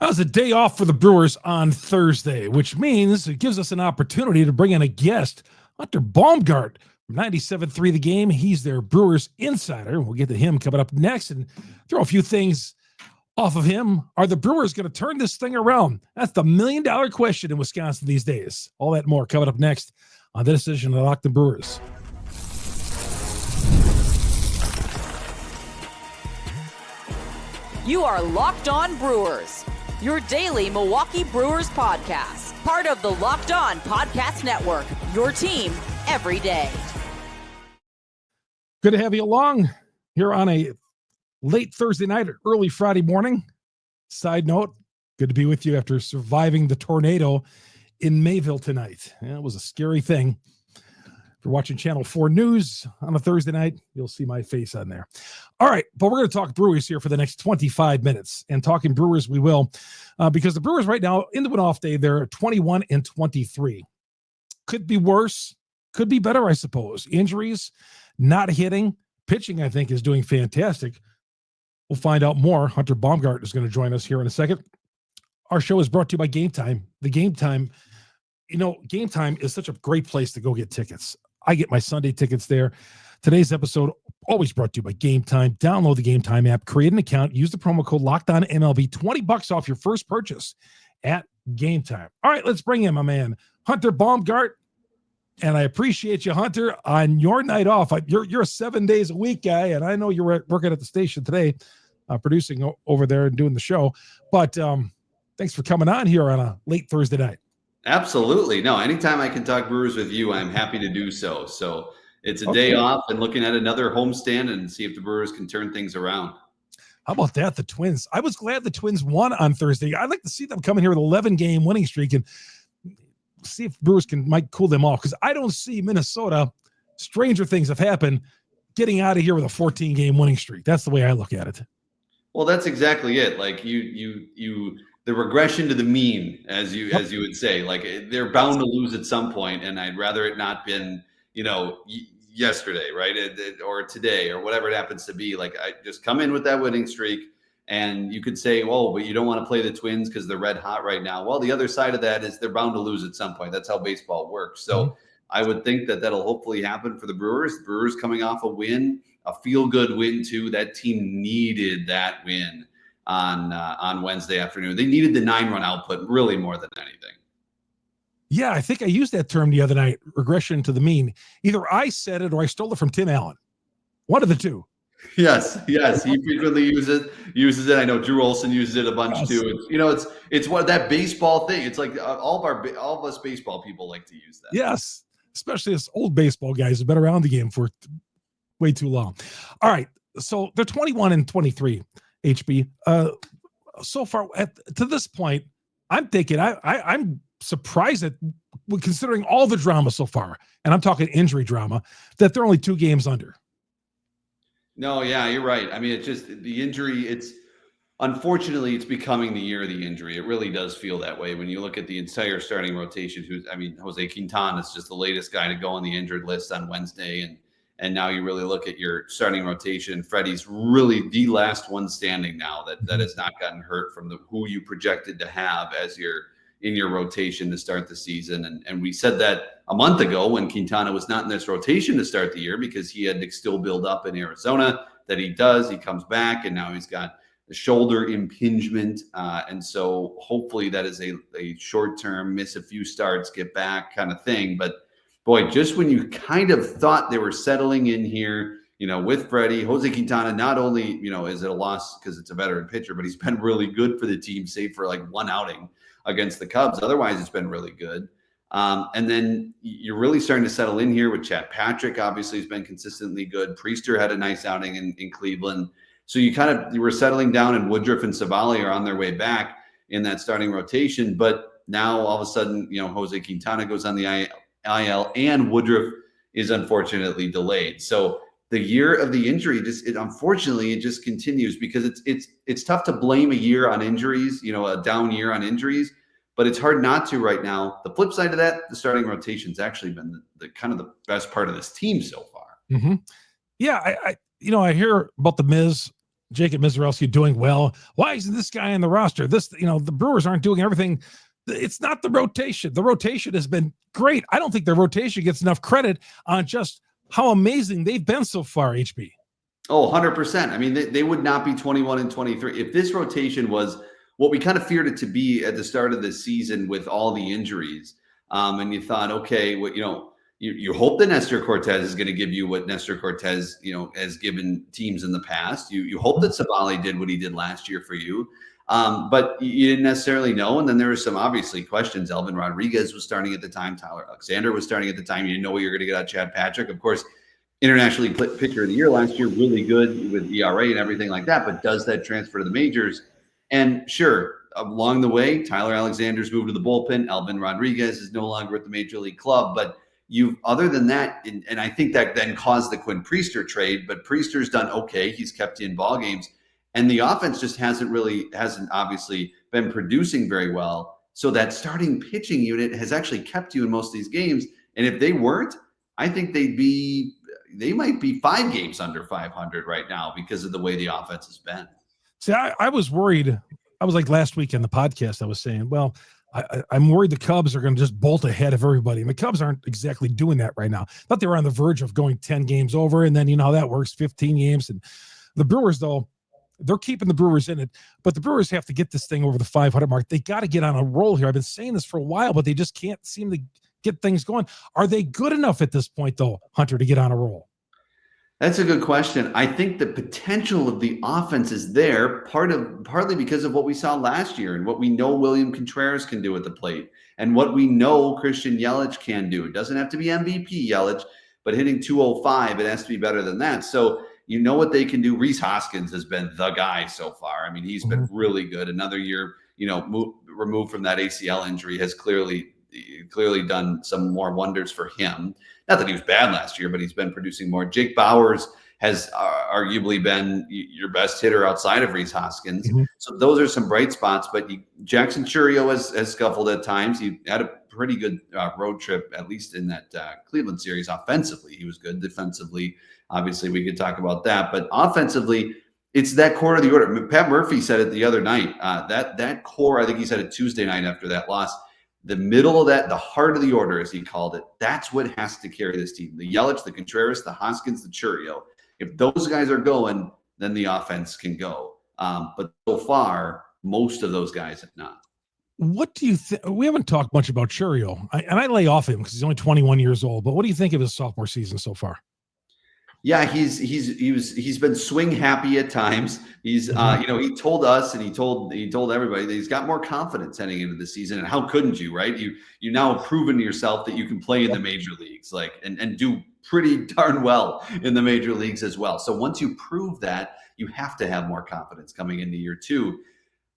That was a day off for the Brewers on Thursday, which means it gives us an opportunity to bring in a guest, Hunter Baumgardt from 97.3 The Game. He's their Brewers Insider. We'll get to him coming up next and throw a few things off of him. Are the Brewers going to turn this thing around? That's the million-dollar question in Wisconsin these days. All that more coming up next on this edition of the Locked On Brewers. You are Locked On Brewers, your daily Milwaukee Brewers podcast. Part of the Locked On Podcast Network, your team every day. Good to have you along here on a late Thursday night or early Friday morning. Side note, good to be with you after surviving the tornado in Mayville tonight. Yeah, it was a scary thing. If you're watching Channel 4 News on a Thursday night, you'll see my face on there. All right, but we're going to talk Brewers here for the next 25 minutes. And talking Brewers we will, because the Brewers right now, into an off day, they're 21-23. Could be worse, could be better, I suppose. Injuries, not hitting. Pitching, I think, is doing fantastic. We'll find out more. Hunter Baumgardt is going to join us here in a second. Our show is brought to you by Gametime. The Gametime, Gametime is such a great place to go get tickets. I get my Sunday tickets there. Today's episode always brought to you by Gametime. Download the Gametime app, create an account, use the promo code LOCKEDONMLB, $20 off your first purchase at Gametime. All right, let's bring in my man, Hunter Baumgardt. And I appreciate you, Hunter, on your night off. You're a 7 days a week guy, and I know you're working at the station today, producing over there and doing the show. But thanks for coming on here on a late Thursday night. Absolutely. No, anytime I can talk Brewers with you, I'm happy to do so. So it's a day off and looking at another homestand and see if the Brewers can turn things around. How about that? The Twins. I was glad the Twins won on Thursday. I'd like to see them come in here with an 11-game winning streak and see if Brewers might cool them off, because I don't see Minnesota, stranger things have happened, getting out of here with a 14-game winning streak. That's the way I look at it. Well, that's exactly it. Like the regression to the mean, as you would say, like they're bound to lose at some point, and I'd rather it not been, yesterday, right, or today, or whatever it happens to be. Like I just come in with that winning streak, and you could say, "Oh, but you don't want to play the Twins because they're red hot right now." Well, the other side of that is they're bound to lose at some point. That's how baseball works. So I would think that that'll hopefully happen for the Brewers. The Brewers coming off a win, a feel-good win too. That team needed that win on Wednesday afternoon. They needed the 9-run output really more than anything. Yeah, I think I used that term the other night, regression to the mean. Either I said it or I stole it from Tim Allen. One of the two. Yes. He frequently uses it. I know Drew Olson uses it a bunch too. It's what that baseball thing. It's like all of us baseball people like to use that. Yes, especially us old baseball guys who've been around the game for way too long. All right, so they're 21-23. HB. So far to this point, I'm thinking I'm surprised that, considering all the drama so far, and I'm talking injury drama, that they're only 2 games under. No, yeah, you're right. I mean, it's just the injury. Unfortunately, it's becoming the year of the injury. It really does feel that way when you look at the entire starting rotation. Jose Quintana is just the latest guy to go on the injured list on Wednesday, and now you really look at your starting rotation. Freddie's really the last one standing now that has not gotten hurt from who you projected to have as in your rotation to start the season. And we said that a month ago when Quintana was not in this rotation to start the year because he had to still build up in Arizona. That he comes back, and now he's got the shoulder impingement. And so hopefully that is a short-term, miss a few starts, get back kind of thing. But boy, just when you kind of thought they were settling in here, with Freddie, Jose Quintana, not only, is it a loss because it's a veteran pitcher, but he's been really good for the team, save for like one outing against the Cubs. Otherwise, it's been really good. And then you're really starting to settle in here with Chad Patrick. Obviously, has been consistently good. Priester had a nice outing in Cleveland. So you were settling down, and Woodruff and Savali are on their way back in that starting rotation. But now all of a sudden, Jose Quintana goes on the IL, and Woodruff is unfortunately delayed. So the year of the injury unfortunately it just continues, because it's tough to blame a year on injuries, a down year on injuries, but it's hard not to right now. The flip side of that, the starting rotation's actually been the kind of the best part of this team so far. Mm-hmm. Yeah, I hear about the Miz Jacob Mizorowski doing well. Why isn't this guy on the roster? The Brewers aren't doing everything. It's not the rotation. The rotation has been great. I don't think the rotation gets enough credit on just how amazing they've been so far, HB. Oh, 100%. I mean, they would not be 21-23 if this rotation was what we kind of feared it to be at the start of the season with all the injuries. And you thought, okay, you hope that Nestor Cortez is going to give you what Nestor Cortez, has given teams in the past. You hope that Savali did what he did last year for you. But you didn't necessarily know. And then there were some obviously questions. Elvin Rodriguez was starting at the time. Tyler Alexander was starting at the time. You didn't know what you were going to get out of Chad Patrick. Of course, internationally pitcher of the year last year, really good with ERA and everything like that. But does that transfer to the majors? And sure, along the way, Tyler Alexander's moved to the bullpen. Elvin Rodriguez is no longer at the major league club. But other than that, and I think that then caused the Quinn Priester trade. But Priester's done okay. He's kept you in ball games. And the offense just hasn't obviously been producing very well. So that starting pitching unit has actually kept you in most of these games. And if they weren't, I think they might be 5 games under 500 right now because of the way the offense has been. See, I was worried. I was like last week in the podcast, I was saying, well, I'm worried the Cubs are going to just bolt ahead of everybody. And the Cubs aren't exactly doing that right now. I thought they were on the verge of going 10 games over. And then, you know how that works, 15 games. And the Brewers, though, they're keeping the Brewers in it. But the Brewers have to get this thing over the 500 mark. They got to get on a roll here. I've been saying this for a while, but they just can't seem to get things going. Are they good enough at this point, though, Hunter, to get on a roll? That's a good question. I think the potential of the offense is there, partly because of what we saw last year and what we know William Contreras can do at the plate and what we know Christian Yelich can do. It doesn't have to be MVP Yelich, but hitting 205, it has to be better than that. So you know what they can do. Rhys Hoskins has been the guy so far. I mean, he's been really good. Another year, removed from that ACL injury has clearly done some more wonders for him. Not that he was bad last year, but he's been producing more. Jake Bauers has arguably been your best hitter outside of Rhys Hoskins. So those are some bright spots. But Jackson Chourio has scuffled at times. He had a pretty good road trip, at least in that Cleveland series. Offensively, he was good. Defensively, obviously, we could talk about that. But offensively, it's that core of the order. Pat Murphy said it the other night. That core, I think he said it Tuesday night after that loss. The middle of that, the heart of the order, as he called it, that's what has to carry this team. The Yelich, the Contreras, the Hoskins, the Chourio. If those guys are going, then the offense can go. But so far, most of those guys have not. What do you think? We haven't talked much about Chourio, and I lay off him because he's only 21 years old. But what do you think of his sophomore season so far? Yeah, he's been swing happy at times. He's he told us and he told everybody that he's got more confidence heading into the season. And how couldn't you, right? You now have proven to yourself that you can play in the major leagues, and do pretty darn well in the major leagues as well. So once you prove that, you have to have more confidence coming into year 2.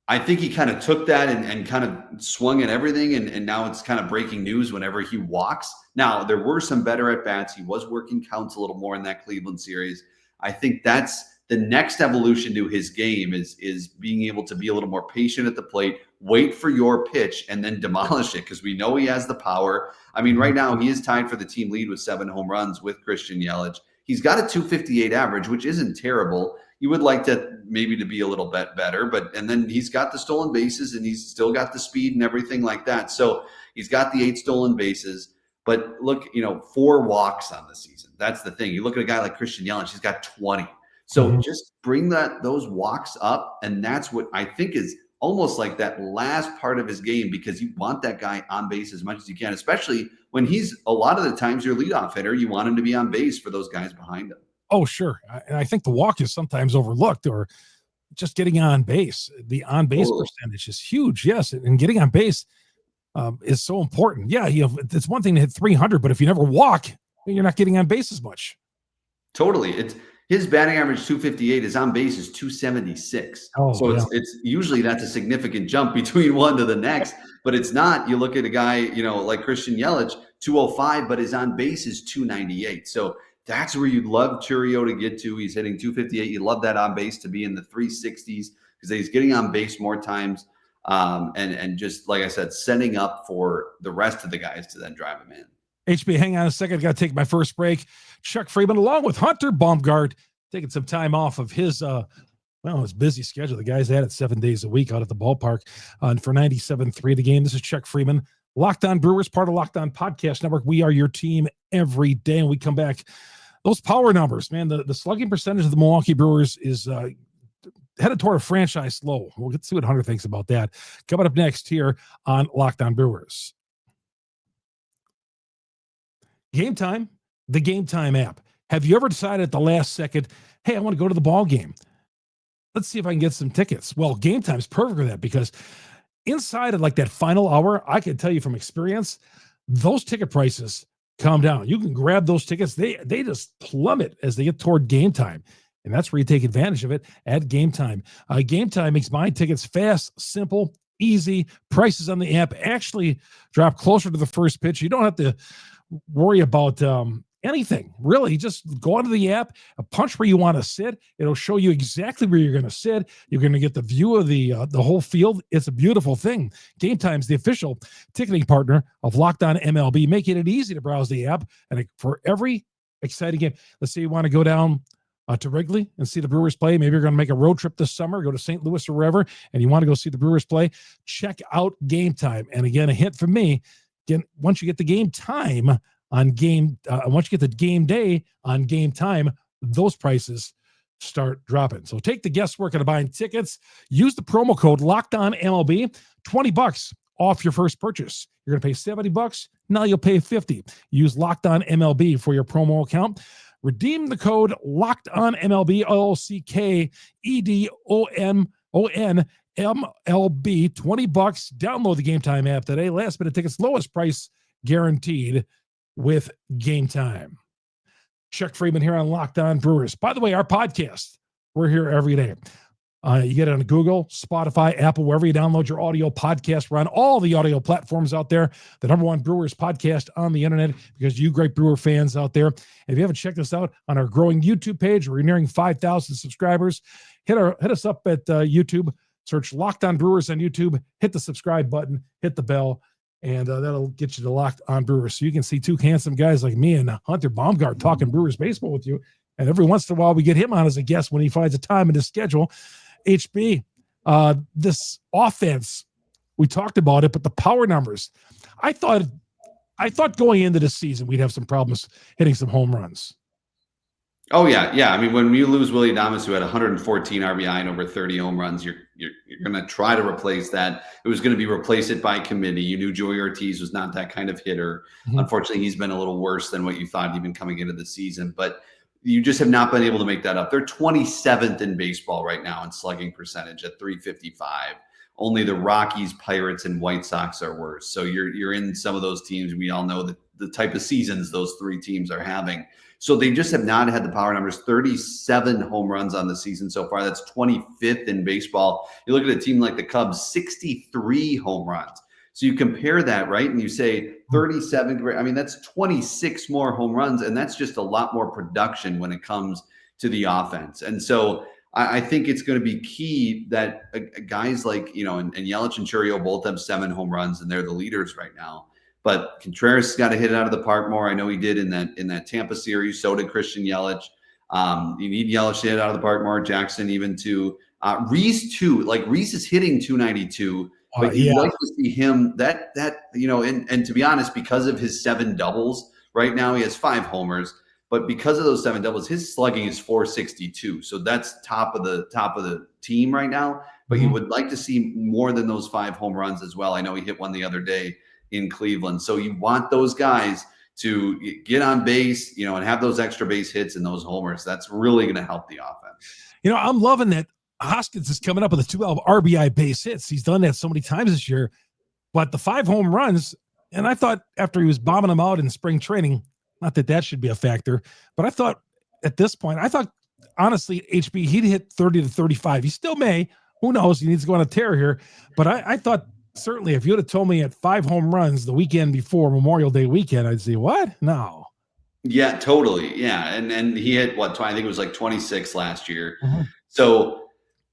I think he kind of took that and kind of swung at everything, and now it's kind of breaking news whenever he walks. Now, there were some better at-bats. He was working counts a little more in that Cleveland series. I think that's the next evolution to his game is being able to be a little more patient at the plate, wait for your pitch, and then demolish it, because we know he has the power. I mean, right now, he is tied for the team lead with 7 home runs with Christian Yelich. He's got a .258 average, which isn't terrible. You would like to maybe to be a little bit better, and then he's got the stolen bases and he's still got the speed and everything like that. So he's got the 8 stolen bases, but look, 4 walks on the season. That's the thing. You look at a guy like Christian Yelich, he's got 20. So just bring those walks up. And that's what I think is almost like that last part of his game, because you want that guy on base as much as you can, especially when he's a lot of the times your leadoff hitter. You want him to be on base for those guys behind him. Oh, sure. And I think the walk is sometimes overlooked, or just getting on base. The on-base percentage is huge, yes. And getting on base is so important. Yeah, it's one thing to hit 300, but if you never walk, you're not getting on base as much. Totally. It's his batting average 258, his on base is 276. So it's usually that's a significant jump between one to the next, but it's not. You look at a guy, like Christian Yelich, 205, but his on base is 298. So that's where you'd love Chourio to get to. He's hitting 258. You love that on base to be in the 360s because he's getting on base more times. And just like I said, setting up for the rest of the guys to then drive him in. HB, hang on a second. I got to take my first break. Chuck Freeman, along with Hunter Baumgardt, taking some time off of his Well, it's a busy schedule. The guys at it 7 days a week out at the ballpark. And for 97.3 The Game, this is Chuck Freeman. Locked On Brewers, part of Locked On Podcast Network. We are your team every day. And we come back. Those power numbers, man, the slugging percentage of the Milwaukee Brewers is headed toward a franchise low. We'll get to see what Hunter thinks about that. Coming up next here on Locked On Brewers. Gametime, the Gametime app. Have you ever decided at the last second, hey, I want to go to the ball game? Let's see if I can get some tickets. Well, Gametime is perfect for that because inside of like that final hour, I can tell you from experience, those ticket prices calm down. You can grab those tickets. They just plummet as they get toward game time. And that's where you take advantage of it at Gametime. Gametime makes buying tickets fast, simple, easy. Prices on the app actually drop closer to the first pitch. You don't have to worry about anything, really. Just go onto the app, punch where you want to sit. It'll show you exactly where you're going to sit. You're going to get the view of the whole field. It's a beautiful thing. Gametime's the official ticketing partner of Locked On MLB, making it easy to browse the app and for every exciting game. Let's say you want to go down to Wrigley and see the Brewers play. Maybe you're going to make a road trip this summer, go to St. Louis or wherever, and you want to go see the Brewers play. Check out Gametime. And again, a hint from me. Again, once you get the game time on once you get the game day on Gametime, those prices start dropping. So take the guesswork out of buying tickets. Use the promo code LOCKEDONMLB, $20 off your first purchase. You're going to pay $70. Now you'll pay $50. Use LOCKEDONMLB for your promo account. Redeem the code LOCKEDONMLB, LOCKEDONMLB, $20. Download the Gametime app today. Last minute tickets, lowest price guaranteed with Gametime. Chuck Freeman here on Locked On Brewers. By the way, our podcast, we're here every day. You get it on Google, Spotify, Apple, wherever you download your audio podcast. We're on all the audio platforms out there. The #1 Brewers podcast on the internet because you great Brewer fans out there. And if you haven't checked us out on our growing YouTube page, we're nearing 5,000 subscribers. Hit us up at YouTube. Search Locked On Brewers on YouTube. Hit the subscribe button. Hit the bell. And that'll get you to Locked On Brewers. So you can see two handsome guys like me and Hunter Baumgardt talking Brewers baseball with you. And every once in a while, we get him on as a guest when he finds a time in his schedule. HB, this offense, we talked about it, but the power numbers, I thought going into this season, we'd have some problems hitting some home runs. Oh, yeah. Yeah. I mean, when you lose Willie Adames, who had 114 RBI and over 30 home runs, you're going to try to replace that. It was going to be replaced by committee. You knew Joey Ortiz was not that kind of hitter. Mm-hmm. Unfortunately, he's been a little worse than what you thought even coming into the season. But you just have not been able to make that up. They're 27th in baseball right now in slugging percentage at .355. Only the Rockies, Pirates, and White Sox are worse. So you're in some of those teams. We all know the type of seasons those three teams are having. So they just have not had the power numbers. 37 home runs on the season so far. That's 25th in baseball. You look at a team like the Cubs, 63 home runs. So you compare that, right? And you say 37, I mean, that's 26 more home runs. And that's just a lot more production when it comes to the offense. And so I think it's going to be key that guys like, and Yelich and Churio both have 7 home runs and they're the leaders right now. But Contreras got to hit it out of the park more. I know he did in that Tampa series. So did Christian Yelich. You need Yelich to hit it out of the park more. Jackson even too. Reese too. Like Reese is hitting 292. But you'd like to see him and to be honest, because of his 7 doubles right now, he has 5 homers. But because of those 7 doubles, his slugging is 462. So that's top of the team right now. But you would like to see more than those 5 home runs as well. I know he hit one the other day in Cleveland. So you want those guys to get on base, and have those extra base hits and those homers. That's really going to help the offense. I'm loving that Hoskins is coming up with a 12 RBI base hits. He's done that so many times this year. But the 5 home runs, and I thought after he was bombing them out in spring training, not that should be a factor, but I thought at this point, honestly, HB, he'd hit 30 to 35. He still may. Who knows? He needs to go on a tear here. But I thought certainly if you would have told me at 5 home runs the weekend before Memorial Day weekend, I'd say, what? No. Yeah, totally. Yeah. And he hit I think it was like 26 last year. Mm-hmm. So,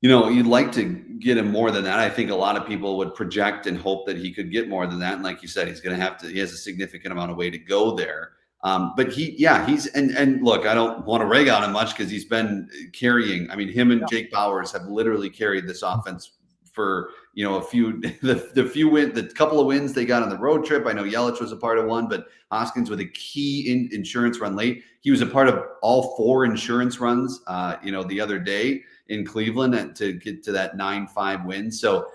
you'd like to get him more than that. I think a lot of people would project and hope that he could get more than that. And like you said, he has a significant amount of way to go there. But he's and look, I don't want to rag on him much because he's been carrying. I mean, him and Jake Bauers have literally carried this offense for the couple of wins they got on the road trip. I know Yelich was a part of one, but Hoskins with a key insurance run late. He was a part of all 4 insurance runs, the other day in Cleveland to get to that 9-5 win. So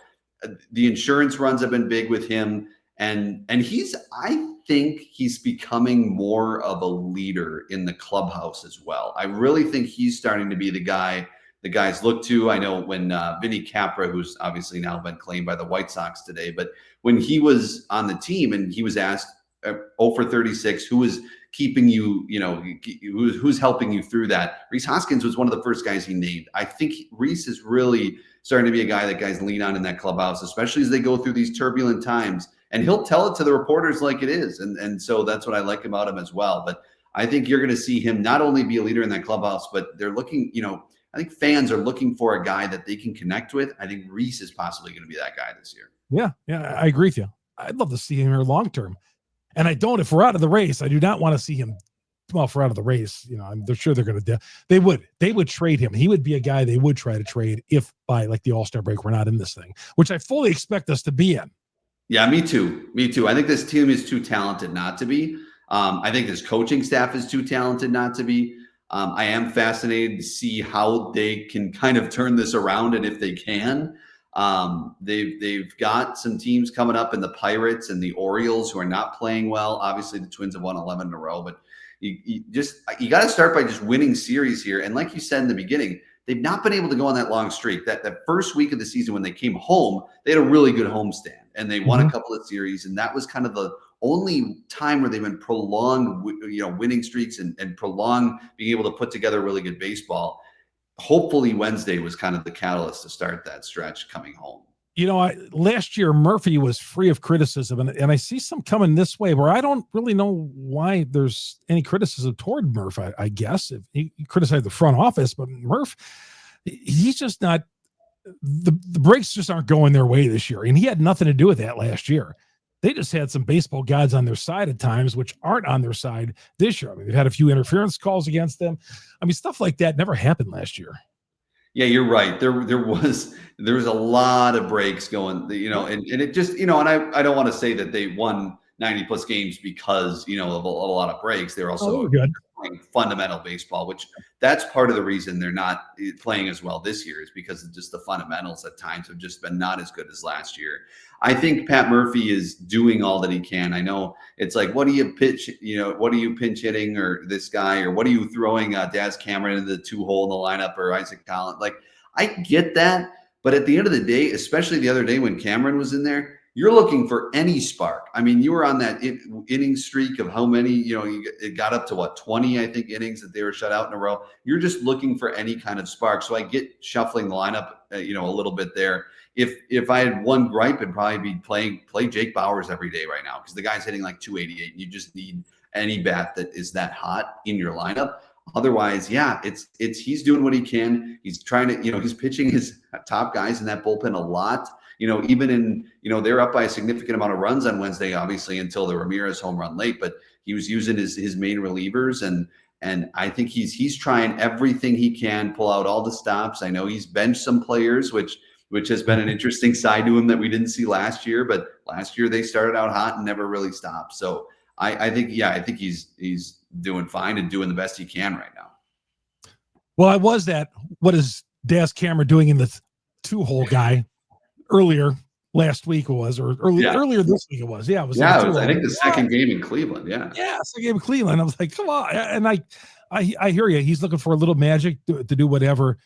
the insurance runs have been big with him. And I think he's becoming more of a leader in the clubhouse as well. I really think he's starting to be the guy the guys look to. I know when Vinny Capra, who's obviously now been claimed by the White Sox today, but when he was on the team and he was asked 0 for 36, who was keeping you, who's helping you through that? Rhys Hoskins was one of the first guys he named. I think Rhys is really starting to be a guy that guys lean on in that clubhouse, especially as they go through these turbulent times. And he'll tell it to the reporters like it is. And so that's what I like about him as well. But I think you're going to see him not only be a leader in that clubhouse, but they're looking, I think fans are looking for a guy that they can connect with. I think Rhys is possibly going to be that guy this year. Yeah, I agree with you. I'd love to see him here long term. And if we're out of the race, I do not want to see him. Well, if we're out of the race, they're sure they're going to they would trade him. He would be a guy they would try to trade if by like the All-Star break we're not in this thing, which I fully expect us to be in. Yeah, me too. I think this team is too talented not to be. I think this coaching staff is too talented not to be. I am fascinated to see how they can kind of turn this around, and if they can. They've got some teams coming up in the Pirates and the Orioles who are not playing well. Obviously, the Twins have won 11 in a row, but you got to start by just winning series here. And like you said in the beginning, they've not been able to go on that long streak. That first week of the season when they came home, they had a really good homestand and they won a couple of series. And that was kind of the only time where they've been prolonged, winning streaks and prolonged being able to put together really good baseball. Hopefully Wednesday was kind of the catalyst to start that stretch coming home. Last year Murphy was free of criticism, and I see some coming this way where I don't really know why there's any criticism toward Murph. I guess if he criticized the front office, but Murph, he's just not. The breaks just aren't going their way this year, and he had nothing to do with that last year. They just had some baseball gods on their side at times, which aren't on their side this year. I mean, they've had a few interference calls against them. I mean, stuff like that never happened last year. Yeah, you're right. There was a lot of breaks going, and it just, and I don't want to say that they won 90 plus games because, of a lot of breaks. They're also good. Playing fundamental baseball, which that's part of the reason they're not playing as well this year is because of just the fundamentals at times have just been not as good as last year. I think Pat Murphy is doing all that he can. I know it's like, what do you pitch? What are you pinch hitting or this guy, or what are you throwing Daz Cameron into the 2-hole in the lineup or Isaac Collins? Like, I get that. But at the end of the day, especially the other day when Cameron was in there, you're looking for any spark. I mean, you were on that inning streak of how many, it got up to 20, I think, innings that they were shut out in a row. You're just looking for any kind of spark. So I get shuffling the lineup, a little bit there. If I had one gripe, it'd probably be play Jake Bauers every day right now because the guy's hitting like 288 and you just need any bat that is that hot in your lineup. Otherwise, yeah, he's doing what he can. He's trying to, he's pitching his top guys in that bullpen a lot. Even in, they're up by a significant amount of runs on Wednesday, obviously, until the Ramirez home run late, but he was using his main relievers. And I think he's trying everything he can, pull out all the stops. I know he's benched some players, which has been an interesting side to him that we didn't see last year, but last year they started out hot and never really stopped. So I think he's doing fine and doing the best he can right now. Well, what is Daz Cameron doing in the 2-hole guy? Earlier last week it was, or earlier this week it was. Yeah, it was. Yeah, I think the second game in Cleveland. Yeah, second game in Cleveland. I was like, come on, and I hear you. He's looking for a little magic to do whatever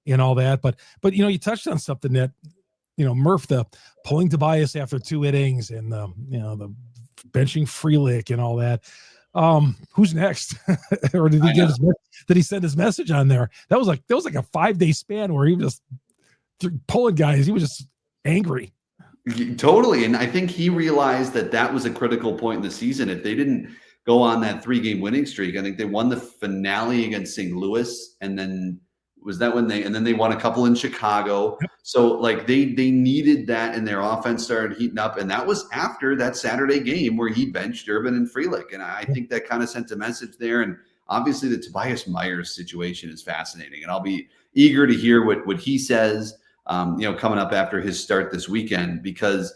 and all that. But you touched on something that Murph, the pulling Tobias after 2 innings, and the benching Frelick and all that. Who's next? Or did he send his message on there? That was like a 5-day span where he was just pulling guys. He was just angry. Totally. And I think he realized that was a critical point in the season. If they didn't go on that 3-game winning streak, I think they won the finale against St. Louis and then Was that when and then they won a couple in Chicago. Yep. So like they needed that, and their offense started heating up. And that was after that Saturday game where he benched Durbin and Frelick. And I think that kind of sent a message there. And obviously the Tobias Myers situation is fascinating. And I'll be eager to hear what he says, coming up after his start this weekend, because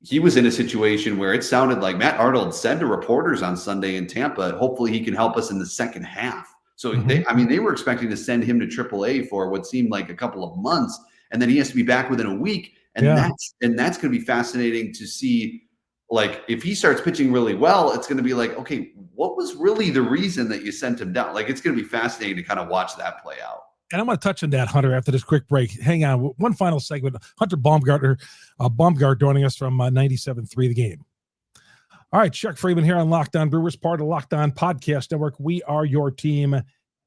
he was in a situation where it sounded like Matt Arnold said to reporters on Sunday in Tampa, hopefully he can help us in the second half. So they were expecting to send him to AAA for what seemed like a couple of months, and then he has to be back within a week. And that's going to be fascinating to see. Like, if he starts pitching really well, it's going to be like, okay, what was really the reason that you sent him down? Like, it's going to be fascinating to kind of watch that play out. And I'm going to touch on that, Hunter, after this quick break. Hang on. One final segment. Hunter Baumgardt joining us from 97.3 The Game. All right, Chuck Freeman here on Locked On Brewers, part of the Locked On Podcast Network. We are your team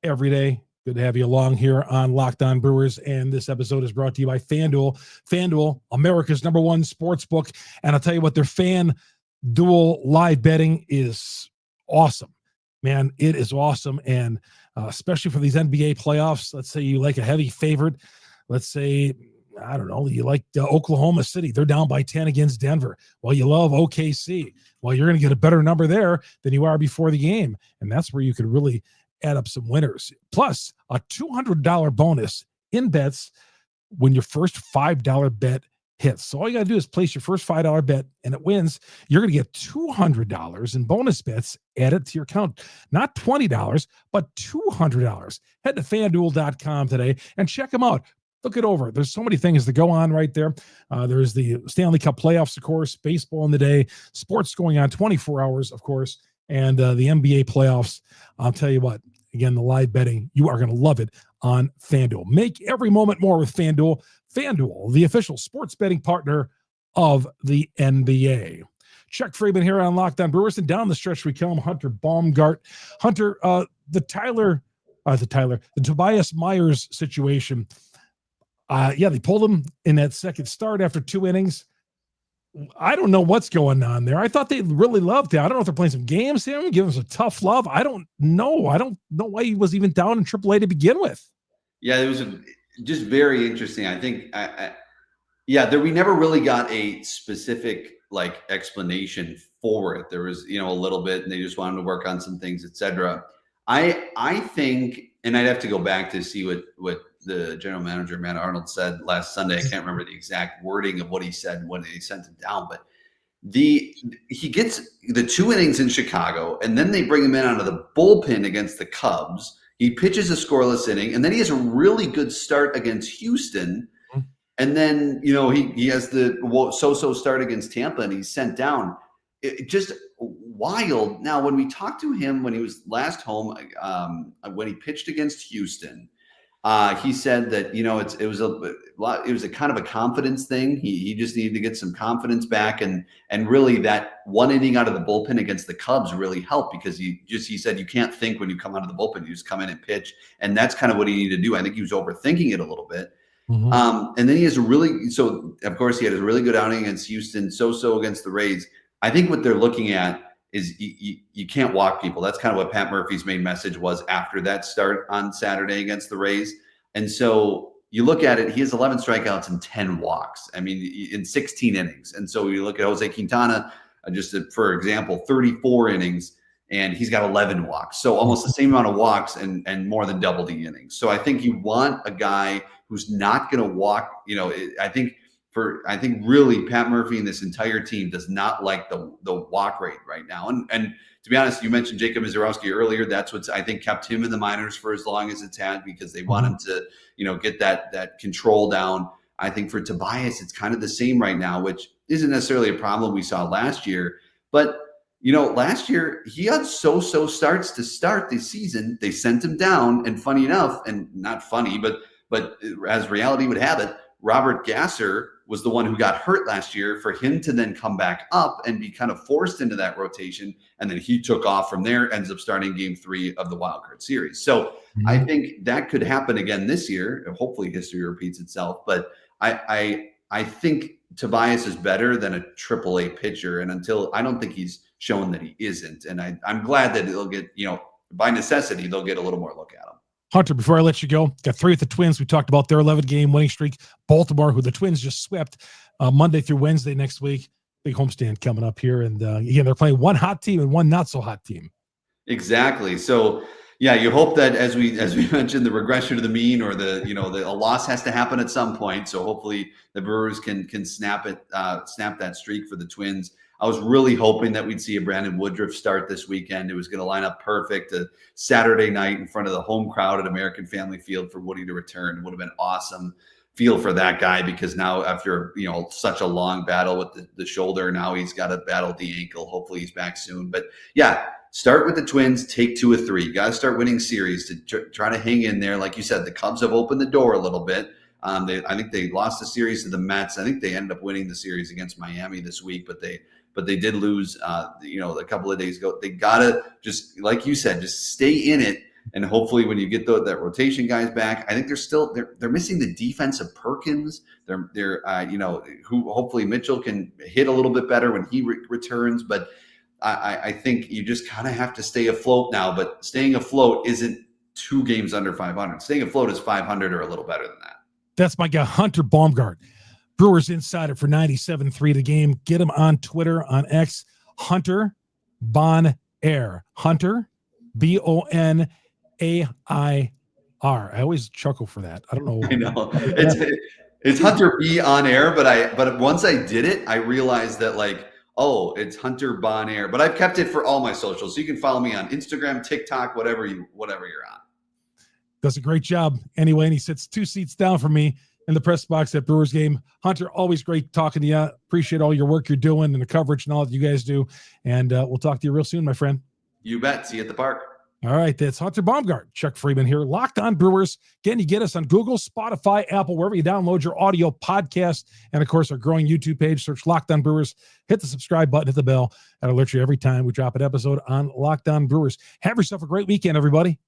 every day. Good to have you along here on Locked On Brewers. And this episode is brought to you by FanDuel. FanDuel, America's #1 sports book. And I'll tell you what, their FanDuel live betting is awesome. Man, it is awesome. And especially for these NBA playoffs, let's say you like a heavy favorite. Let's say, I don't know, you like Oklahoma City. They're down by 10 against Denver. Well, you love OKC. Well, you're going to get a better number there than you are before the game. And that's where you could really add up some winners. Plus, a $200 bonus in bets when your first $5 bet hits. So all you got to do is place your first $5 bet and it wins. You're going to get $200 in bonus bets added to your account. Not $20, but $200. Head to FanDuel.com today and check them out. Look it over. There's so many things that go on right there. There's the Stanley Cup playoffs, of course, baseball in the day, sports going on 24 hours, of course, and the NBA playoffs. I'll tell you what, again, the live betting, you are going to love it on FanDuel. Make every moment more with FanDuel. FanDuel, the official sports betting partner of the NBA. Chuck Freeman here on Locked On Brewers, and down the stretch we come, Hunter Baumgardt. Hunter, the Tobias Myers situation. They pulled him in that second start after 2 innings. I don't know what's going on there. I thought they really loved him. I don't know if they're playing some games to him, give him some tough love. I don't know. I don't know why he was even down in AAA to begin with. Yeah, it was just very interesting. I think, we never really got a specific explanation for it. There was, a little bit, and they just wanted to work on some things, etc. I think, and I'd have to go back to see what the general manager, Matt Arnold, said last Sunday. I can't remember the exact wording of what he said when they sent him down, but he gets the 2 innings in Chicago, and then they bring him in out of the bullpen against the Cubs. He pitches a scoreless inning, and then he has a really good start against Houston. And then, he has the so-so start against Tampa, and he's sent down. It just wild. Now, when we talked to him when he was last home, when he pitched against Houston, he said that, it was a kind of a confidence thing. He just needed to get some confidence back, and really that 1 inning out of the bullpen against the Cubs really helped, because he said you can't think when you come out of the bullpen, you just come in and pitch, and that's kind of what he needed to do. I think he was overthinking it a little bit. And then he has of course he had a really good outing against Houston, so against the Rays. I think what they're looking at is you can't walk people. That's kind of what Pat Murphy's main message was after that start on Saturday against the Rays. And so you look at it, he has 11 strikeouts and 10 walks. I mean, in 16 innings. And so you look at Jose Quintana, for example, 34 innings, and he's got 11 walks. So almost the same amount of walks and more than double the innings. So I think you want a guy who's not going to walk. I think really Pat Murphy and this entire team does not like the walk rate right now. And to be honest, you mentioned Jacob Mizorowski earlier. That's what's, I think, kept him in the minors for as long as it's had, because they want him to, get that control down. I think for Tobias, it's kind of the same right now, which isn't necessarily a problem we saw last year. But, last year he had so-so starts to start the season. They sent him down, and funny enough, and not funny, but as reality would have it, Robert Gasser was the one who got hurt last year, for him to then come back up and be kind of forced into that rotation. And then he took off from there, ends up starting game 3 of the wild card series. So I think that could happen again this year. Hopefully history repeats itself, but I think Tobias is better than a AAA pitcher. And I don't think he's shown that he isn't. And I'm glad that it'll get, by necessity, they'll get a little more look at him. Hunter, before I let you go, got 3 with the Twins. We talked about their 11-game winning streak. Baltimore, who the Twins just swept Monday through Wednesday next week. Big homestand coming up here. And again, they're playing one hot team and one not so hot team. Exactly. So, yeah, you hope that as we mentioned, the regression to the mean, or a loss has to happen at some point. So hopefully the Brewers can snap that streak for the Twins. I was really hoping that we'd see a Brandon Woodruff start this weekend. It was going to line up perfect a Saturday night in front of the home crowd at American Family Field for Woody to return. It would have been awesome. Feel for that guy, because now after such a long battle with the shoulder, now he's got to battle the ankle. Hopefully he's back soon. But yeah, start with the Twins, take 2 of 3. You got to start winning series to try to hang in there. Like you said, the Cubs have opened the door a little bit. I think they lost the series to the Mets. I think they ended up winning the series against Miami this week, but they did lose a couple of days ago. They gotta, just like you said, just stay in it. And hopefully when you get that rotation guys back, I think they're missing the defensive Perkins. They're who hopefully Mitchell can hit a little bit better when he returns. But I think you just kind of have to stay afloat now. But staying afloat isn't 2 games under 500. Staying afloat is 500 or a little better than that. That's my guy, Hunter Baumgardt, Brewers Insider for 97.3 The Game. Get him on Twitter, on X, Hunter Bon Air. Hunter, Bonair. I always chuckle for that. I don't know. I know. It's Hunter B on air, but once I did it, I realized that it's Hunter Bon Air. But I've kept it for all my socials. So you can follow me on Instagram, TikTok, whatever you're on. Does a great job anyway, and he sits 2 seats down from me in the press box at Brewers game. Hunter, always great talking to you. Appreciate all your work you're doing and the coverage and all that you guys do. And we'll talk to you real soon, my friend. You bet. See you at the park. All right, that's Hunter Baumgardt, Chuck Freeman here. Locked On Brewers. Again, you get us on Google, Spotify, Apple, wherever you download your audio podcast. And, of course, our growing YouTube page. Search Locked On Brewers. Hit the subscribe button, hit the bell. That'll alert you every time we drop an episode on Locked On Brewers. Have yourself a great weekend, everybody.